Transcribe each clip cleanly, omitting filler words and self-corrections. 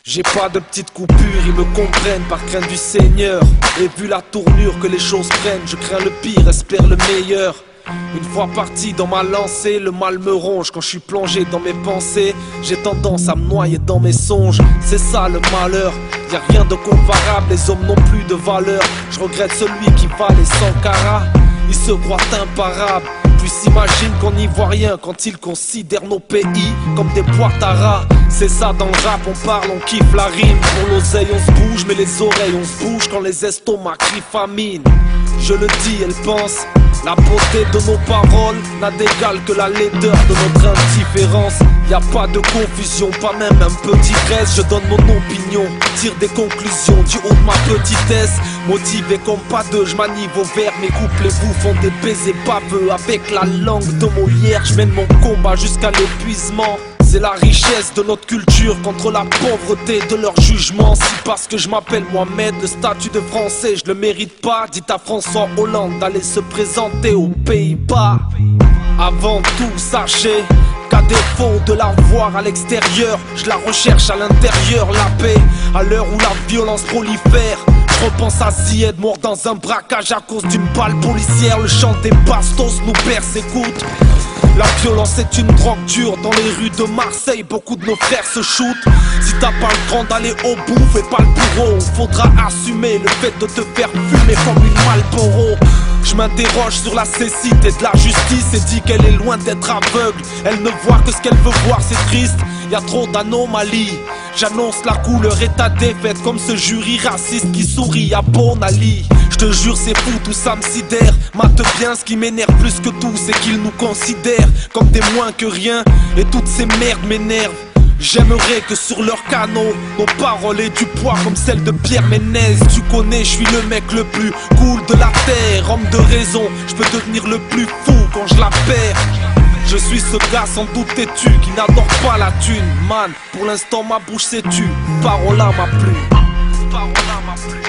J'ai pas de petite coupure, ils me comprennent par crainte du Seigneur. Et vu la tournure que les choses prennent, je crains le pire, espère le meilleur. Une fois parti dans ma lancée, le mal me ronge. Quand je suis plongé dans mes pensées, j'ai tendance à me noyer dans mes songes. C'est ça le malheur, y'a rien de comparable, les hommes n'ont plus de valeur. Je regrette celui qui valait 100 carats, il se croit imparable. Puis s'imagine qu'on n'y voit rien quand il considère nos pays comme des boîtes à rats. C'est ça dans le rap, on parle, on kiffe la rime. Pour l'oseille on se bouge, mais les oreilles on se bouge quand les estomacs crient famine. Je le dis, elle pense, la beauté de nos paroles n'a d'égal que la laideur de notre indifférence. Y a pas de confusion, pas même un petit reste. Je donne mon opinion, tire des conclusions du haut de ma petitesse. Motivé comme pas deux, je manie vos vers. Mes couplets vous font des baisers baveux. Avec la langue de Molière, je mène mon combat jusqu'à l'épuisement. C'est la richesse de notre culture contre la pauvreté de leur jugement. Si parce que je m'appelle Mohamed, le statut de français je le mérite pas, dites à François Hollande d'aller se présenter aux Pays-Bas. Avant tout, sachez qu'à défaut de la voir à l'extérieur, je la recherche à l'intérieur, la paix. À l'heure où la violence prolifère, je repense à Zied mort dans un braquage à cause d'une balle policière. Le chant des bastos nous persécute. La violence est une drogue dure. Dans les rues de Marseille, beaucoup de nos frères se shootent. Si t'as pas le cran d'aller au bout, fais pas le bourreau. Faudra assumer le fait de te faire fumer comme une Marlboro. Je m'interroge sur la cécité de la justice et dis qu'elle est loin d'être aveugle. Elle ne voit que ce qu'elle veut voir, c'est triste. Y'a trop d'anomalies. J'annonce la couleur et ta défaite comme ce jury raciste qui sourit à Bon Ali. Je te jure c'est fou, tout ça me sidère. Mate bien, ce qui m'énerve plus que tout, c'est qu'ils nous considèrent comme des moins que rien. Et toutes ces merdes m'énervent. J'aimerais que sur leurs canaux, nos paroles aient du poids comme celle de Pierre Ménez. Tu connais, je suis le mec le plus cool de la terre. Homme de raison, je peux devenir le plus fou quand je la perds. Je suis ce gars sans doute têtu qui n'adore pas la thune. Man, pour l'instant ma bouche s'est tue. Parole à ma plume. Parole à ma plume.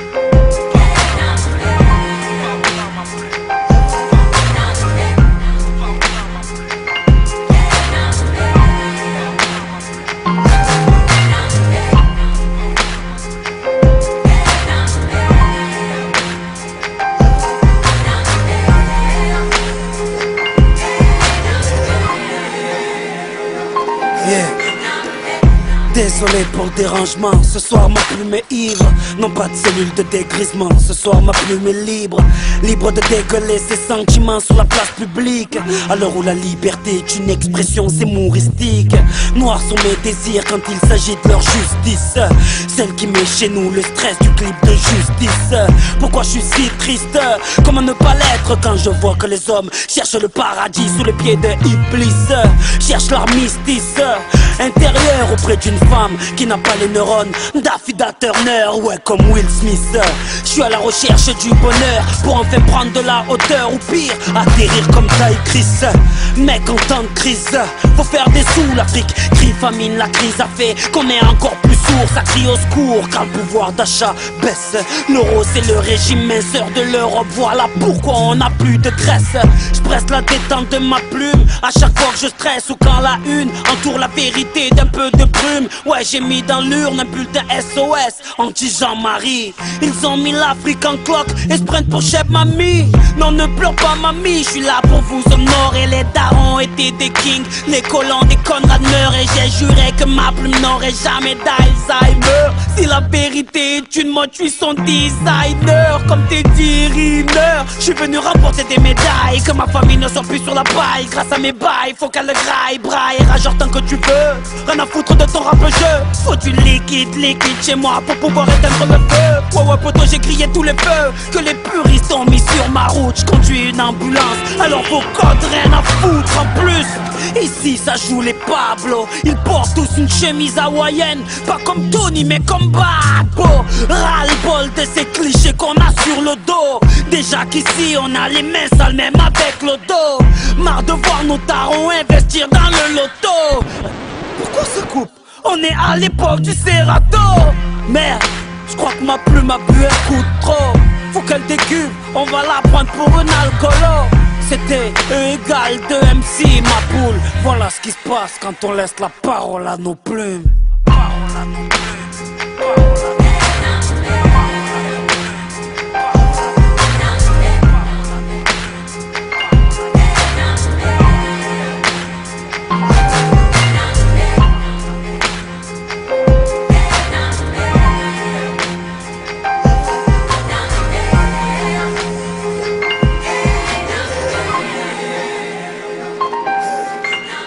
Désolé pour le dérangement, ce soir ma plume est ivre. Non pas de cellule de dégrisement, ce soir ma plume est libre. Libre de dégueuler ses sentiments sur la place publique. À l'heure où la liberté est une expression, c'est humoristique. Noirs sont mes désirs quand il s'agit de leur justice. Celle qui met chez nous le stress du clip de justice. Pourquoi je suis si triste? Comment ne pas l'être quand je vois que les hommes cherchent le paradis sous les pieds de Iblis. Cherchent l'armistice intérieur auprès d'une femme qui n'a pas les neurones d'Affida Turner, ouais comme Will Smith. Je suis à la recherche du bonheur pour enfin prendre de la hauteur, ou pire, atterrir comme Ty Chris. Mec en temps de crise, faut faire des sous, l'Afrique crie famine, la crise a fait qu'on est encore plus sourd. Ça crie au secours car le pouvoir d'achat baisse. L'euro c'est le régime minceur de l'Europe, voilà pourquoi on n'a plus de graisse. Je presse la détente de ma plume à chaque fois que je stresse, ou quand la une entoure la vérité d'un peu de brume. Ouais, j'ai mis dans l'urne un bulletin SOS anti-Jean-Marie. Ils ont mis l'Afrique en cloque et se prennent pour chef mamie. Non, ne pleure pas mamie, je suis là pour vous honorer. Les darons étaient des kings, les colons des Conrad meurent. Et j'ai juré que ma plume n'aurait jamais d'Alzheimer. Si la vérité est une mode, je suis son designer. Comme Teddy Riner, je suis venu remporter des médailles. Que ma famille ne soit plus sur la paille. Grâce à mes bails, faut qu'elle le graille. Braille, rageur tant que tu veux. Rien à foutre de ton rap jeu. Faut du liquide chez moi pour pouvoir éteindre le feu. Ouais, poto, j'ai grillé tous les feux que les puristes ont mis sur ma route. J'conduis une ambulance, alors vos codes, rien à foutre en plus. Ici ça joue les Pablo. Ils portent tous une chemise hawaïenne, pas comme Tony mais comme Babo. Ras-le-bol de ces clichés qu'on a sur le dos. Déjà qu'ici on a les mains sales même avec le dos. Marre de voir nos tarons investir dans le loto. Pourquoi ça coupe? On est à l'époque du Serato. Merde, Je crois que ma plume a bu un coup de trop. Faut qu'elle décuve, on va la prendre pour un alcoolo. C'était E égale 2 MC ma poule. Voilà ce qui se passe quand on laisse la parole à nos plumes.